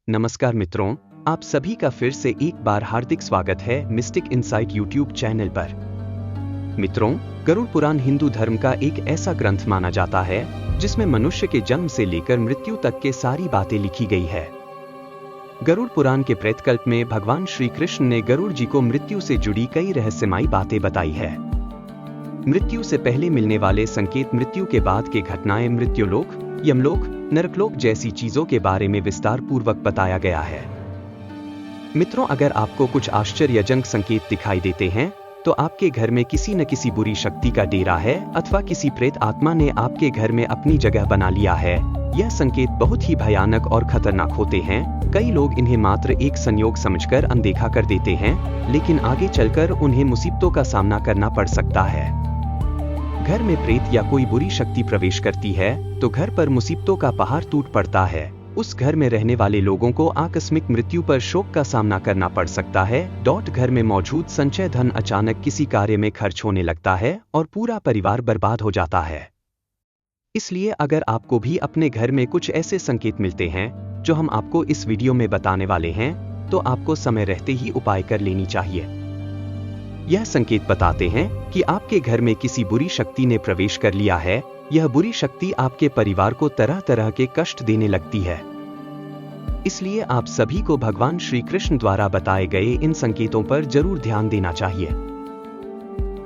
नमस्कार मित्रों, आप सभी का फिर से एक बार हार्दिक स्वागत है मिस्टिक इनसाइट यूट्यूब चैनल पर। मित्रों, गरुड़ पुराण हिंदू धर्म का एक ऐसा ग्रंथ माना जाता है जिसमें मनुष्य के जन्म से लेकर मृत्यु तक के सारी बातें लिखी गई है। गरुड़ पुराण के प्रेतकल्प में भगवान श्री कृष्ण ने गरुड़ जी को मृत्यु से जुड़ी कई रहस्यमयी बातें बताई है। मृत्यु से पहले मिलने वाले संकेत, मृत्यु के बाद के घटनाएं, मृत्युलोक, यमलोक, नरकलोक जैसी चीजों के बारे में विस्तार पूर्वक बताया गया है। मित्रों, अगर आपको कुछ आश्चर्यजनक संकेत दिखाई देते हैं तो आपके घर में किसी न किसी बुरी शक्ति का डेरा है अथवा किसी प्रेत आत्मा ने आपके घर में अपनी जगह बना लिया है। यह संकेत बहुत ही भयानक और खतरनाक होते हैं। कई लोग इन्हें मात्र एक संयोग समझकर अनदेखा कर देते हैं, लेकिन आगे चलकर उन्हें मुसीबतों का सामना करना पड़ सकता है। घर में प्रेत या कोई बुरी शक्ति प्रवेश करती है तो घर पर मुसीबतों का पहाड़ टूट पड़ता है। उस घर में रहने वाले लोगों को आकस्मिक मृत्यु पर शोक का सामना करना पड़ सकता है। घर में मौजूद संचय धन अचानक किसी कार्य में खर्च होने लगता है और पूरा परिवार बर्बाद हो जाता है। इसलिए अगर आपको भी अपने घर में कुछ ऐसे संकेत मिलते हैं जो हम आपको इस वीडियो में बताने वाले हैं, तो आपको समय रहते ही उपाय कर लेनी चाहिए। यह संकेत बताते हैं कि आपके घर में किसी बुरी शक्ति ने प्रवेश कर लिया है। यह बुरी शक्ति आपके परिवार को तरह तरह के कष्ट देने लगती है। इसलिए आप सभी को भगवान श्री कृष्ण द्वारा बताए गए इन संकेतों पर जरूर ध्यान देना चाहिए।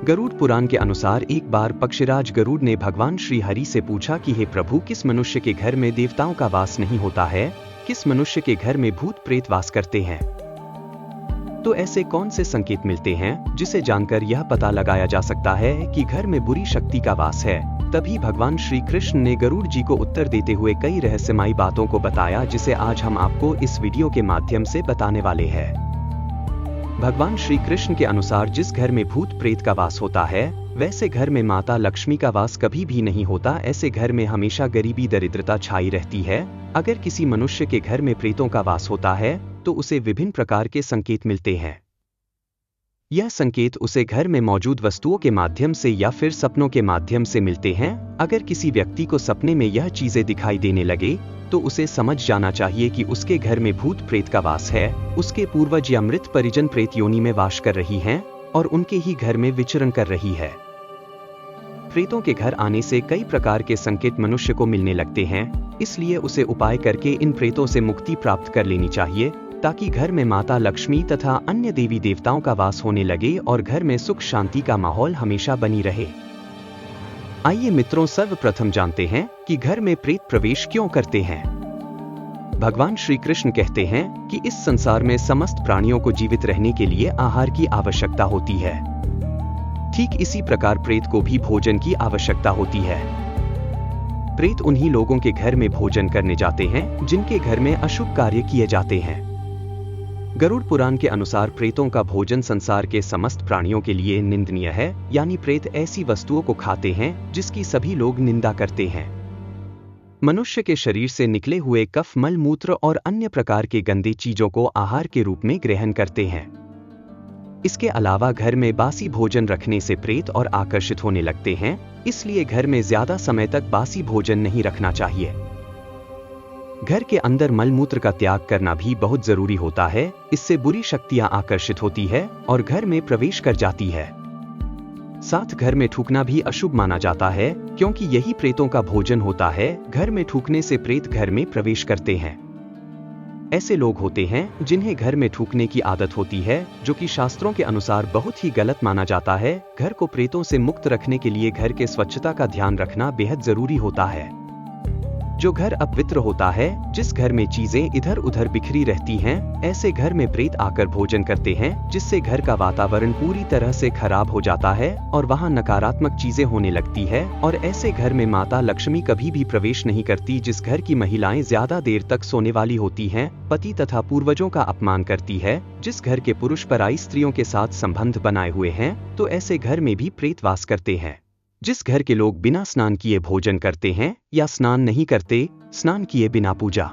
गरुड़ पुराण के अनुसार एक बार पक्षीराज गरुड़ ने भगवान श्री हरि से पूछा कि हे प्रभु, किस मनुष्य के घर में देवताओं का वास नहीं होता है? किस मनुष्य के घर में भूत प्रेत वास करते हैं? तो ऐसे कौन से संकेत मिलते हैं जिसे जानकर यह पता लगाया जा सकता है कि घर में बुरी शक्ति का वास है? तभी भगवान श्री कृष्ण ने गरुड़ जी को उत्तर देते हुए कई रहस्यमयी बातों को बताया, जिसे आज हम आपको इस वीडियो के माध्यम से बताने वाले हैं। भगवान श्री कृष्ण के अनुसार जिस घर में भूत प्रेत का वास होता है, वैसे घर में माता लक्ष्मी का वास कभी भी नहीं होता। ऐसे घर में हमेशा गरीबी, दरिद्रता छाई रहती है। अगर किसी मनुष्य के घर में प्रेतों का वास होता है तो उसे विभिन्न प्रकार के संकेत मिलते हैं। यह संकेत उसे घर में मौजूद वस्तुओं के माध्यम से या फिर सपनों के माध्यम से मिलते हैं। अगर किसी व्यक्ति को सपने में यह चीजें दिखाई देने लगे तो उसे समझ जाना चाहिए कि उसके घर में भूत प्रेत का वास है। उसके पूर्वज या मृत परिजन प्रेत योनि में वास कर रही हैं और उनके ही घर में विचरण कर रही है। प्रेतों के घर आने से कई प्रकार के संकेत मनुष्य को मिलने लगते हैं, इसलिए उसे उपाय करके इन प्रेतों से मुक्ति प्राप्त कर लेनी चाहिए, ताकि घर में माता लक्ष्मी तथा अन्य देवी देवताओं का वास होने लगे और घर में सुख शांति का माहौल हमेशा बनी रहे। आइए मित्रों, सर्वप्रथम जानते हैं कि घर में प्रेत प्रवेश क्यों करते हैं। भगवान श्री कृष्ण कहते हैं कि इस संसार में समस्त प्राणियों को जीवित रहने के लिए आहार की आवश्यकता होती है। ठीक इसी प्रकार प्रेत को भी भोजन की आवश्यकता होती है। प्रेत उन्हीं लोगों के घर में भोजन करने जाते हैं जिनके घर में अशुभ कार्य किए जाते हैं। गरुड़ पुराण के अनुसार प्रेतों का भोजन संसार के समस्त प्राणियों के लिए निंदनीय है, यानी प्रेत ऐसी वस्तुओं को खाते हैं जिसकी सभी लोग निंदा करते हैं। मनुष्य के शरीर से निकले हुए कफ, मल मूत्र और अन्य प्रकार के गंदी चीजों को आहार के रूप में ग्रहण करते हैं। इसके अलावा घर में बासी भोजन रखने से प्रेत और आकर्षित होने लगते हैं, इसलिए घर में ज्यादा समय तक बासी भोजन नहीं रखना चाहिए। घर के अंदर मलमूत्र का त्याग करना भी बहुत जरूरी होता है। इससे बुरी शक्तियां आकर्षित होती है और घर में प्रवेश कर जाती है। साथ घर में थूकना भी अशुभ माना जाता है, क्योंकि यही प्रेतों का भोजन होता है। घर में थूकने से प्रेत घर में प्रवेश करते हैं। ऐसे लोग होते हैं जिन्हें घर में थूकने की आदत होती है, जो कि शास्त्रों के अनुसार बहुत ही गलत माना जाता है। घर को प्रेतों से मुक्त रखने के लिए घर के स्वच्छता का ध्यान रखना बेहद जरूरी होता है। जो घर अपवित्र होता है, जिस घर में चीजें इधर उधर बिखरी रहती हैं, ऐसे घर में प्रेत आकर भोजन करते हैं, जिससे घर का वातावरण पूरी तरह से खराब हो जाता है और वहां नकारात्मक चीजें होने लगती है। और ऐसे घर में माता लक्ष्मी कभी भी प्रवेश नहीं करती। जिस घर की महिलाएं ज्यादा देर तक सोने वाली होती हैं, पति तथा पूर्वजों का अपमान करती है, जिस घर के पुरुष पराई स्त्रियों के साथ संबंध बनाए हुए हैं, तो ऐसे घर में भी प्रेत वास करते हैं। जिस घर के लोग बिना स्नान किए भोजन करते हैं या स्नान नहीं करते, स्नान किए बिना पूजा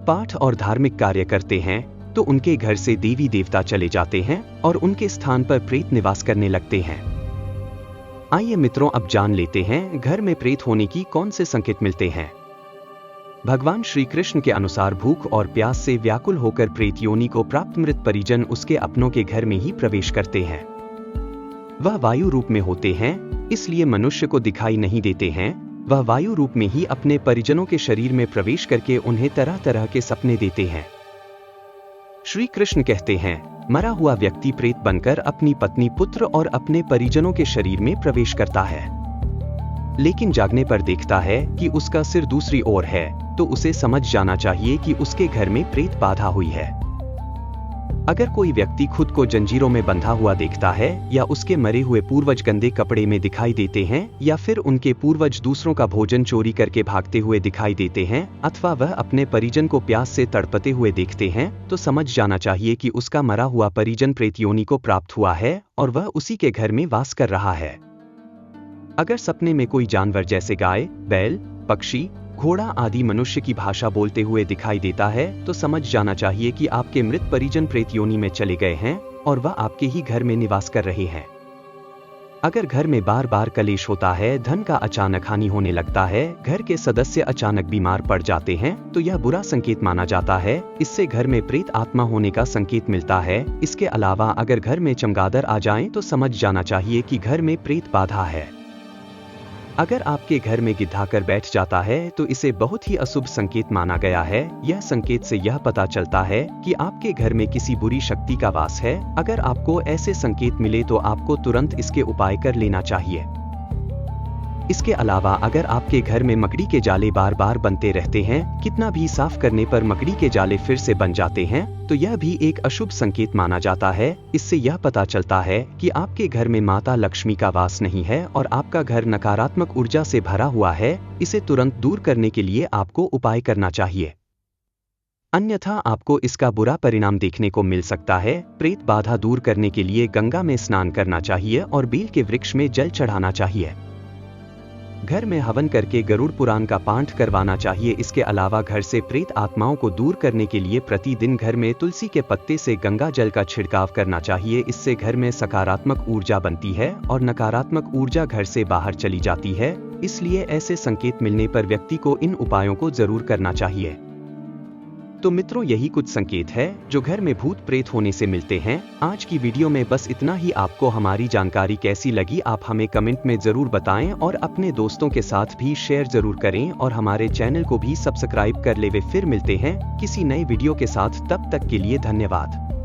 पाठ और धार्मिक कार्य करते हैं, तो उनके घर से देवी देवता चले जाते हैं और उनके स्थान पर प्रेत निवास करने लगते हैं। आइए मित्रों, अब जान लेते हैं घर में प्रेत होने की कौन से संकेत मिलते हैं। भगवान श्री कृष्ण के अनुसार भूख और प्यास से व्याकुल होकर प्रेत योनि को प्राप्त मृत परिजन उसके अपनों के घर में ही प्रवेश करते हैं। वह वायु रूप में होते हैं, इसलिए मनुष्य को दिखाई नहीं देते हैं। वह वायु रूप में ही अपने परिजनों के शरीर में प्रवेश करके उन्हें तरह तरह के सपने देते हैं। श्री कृष्ण कहते हैं, मरा हुआ व्यक्ति प्रेत बनकर अपनी पत्नी, पुत्र और अपने परिजनों के शरीर में प्रवेश करता है, लेकिन जागने पर देखता है कि उसका सिर दूसरी ओर है, तो उसे समझ जाना चाहिए कि उसके घर में प्रेत बाधा हुई है। अगर कोई व्यक्ति खुद को जंजीरों में बंधा हुआ देखता है, या उसके मरे हुए पूर्वज गंदे कपड़े में दिखाई देते हैं, या फिर उनके पूर्वज दूसरों का भोजन चोरी करके भागते हुए दिखाई देते हैं, अथवा वह अपने परिजन को प्यास से तड़पते हुए देखते हैं, तो समझ जाना चाहिए कि उसका मरा हुआ परिजन प्रेत योनि को प्राप्त हुआ है और वह उसी के घर में वास कर रहा है। अगर सपने में कोई जानवर जैसे गाय, बैल, पक्षी, घोड़ा आदि मनुष्य की भाषा बोलते हुए दिखाई देता है, तो समझ जाना चाहिए कि आपके मृत परिजन प्रेत योनि में चले गए हैं और वह आपके ही घर में निवास कर रहे हैं। अगर घर में बार बार कलेश होता है, धन का अचानक हानि होने लगता है, घर के सदस्य अचानक बीमार पड़ जाते हैं, तो यह बुरा संकेत माना जाता है। इससे घर में प्रेत आत्मा होने का संकेत मिलता है। इसके अलावा अगर घर में चमगादड़ आ जाएं, तो समझ जाना चाहिए कि घर में प्रेत बाधा है। अगर आपके घर में गिद्ध आकर बैठ जाता है, तो इसे बहुत ही अशुभ संकेत माना गया है। यह संकेत से यह पता चलता है कि आपके घर में किसी बुरी शक्ति का वास है। अगर आपको ऐसे संकेत मिले तो आपको तुरंत इसके उपाय कर लेना चाहिए। इसके अलावा अगर आपके घर में मकड़ी के जाले बार बार बनते रहते हैं, कितना भी साफ करने पर मकड़ी के जाले फिर से बन जाते हैं, तो यह भी एक अशुभ संकेत माना जाता है। इससे यह पता चलता है कि आपके घर में माता लक्ष्मी का वास नहीं है और आपका घर नकारात्मक ऊर्जा से भरा हुआ है। इसे तुरंत दूर करने के लिए आपको उपाय करना चाहिए, अन्यथा आपको इसका बुरा परिणाम देखने को मिल सकता है। प्रेत बाधा दूर करने के लिए गंगा में स्नान करना चाहिए और बेल के वृक्ष में जल चढ़ाना चाहिए। घर में हवन करके गरुड़ पुराण का पाठ करवाना चाहिए। इसके अलावा घर से प्रेत आत्माओं को दूर करने के लिए प्रतिदिन घर में तुलसी के पत्ते से गंगा जल का छिड़काव करना चाहिए। इससे घर में सकारात्मक ऊर्जा बनती है और नकारात्मक ऊर्जा घर से बाहर चली जाती है। इसलिए ऐसे संकेत मिलने पर व्यक्ति को इन उपायों को जरूर करना चाहिए। तो मित्रों, यही कुछ संकेत है जो घर में भूत प्रेत होने से मिलते हैं। आज की वीडियो में बस इतना ही। आपको हमारी जानकारी कैसी लगी आप हमें कमेंट में जरूर बताएं और अपने दोस्तों के साथ भी शेयर जरूर करें और हमारे चैनल को भी सब्सक्राइब कर ले। फिर मिलते हैं किसी नए वीडियो के साथ, तब तक के लिए धन्यवाद।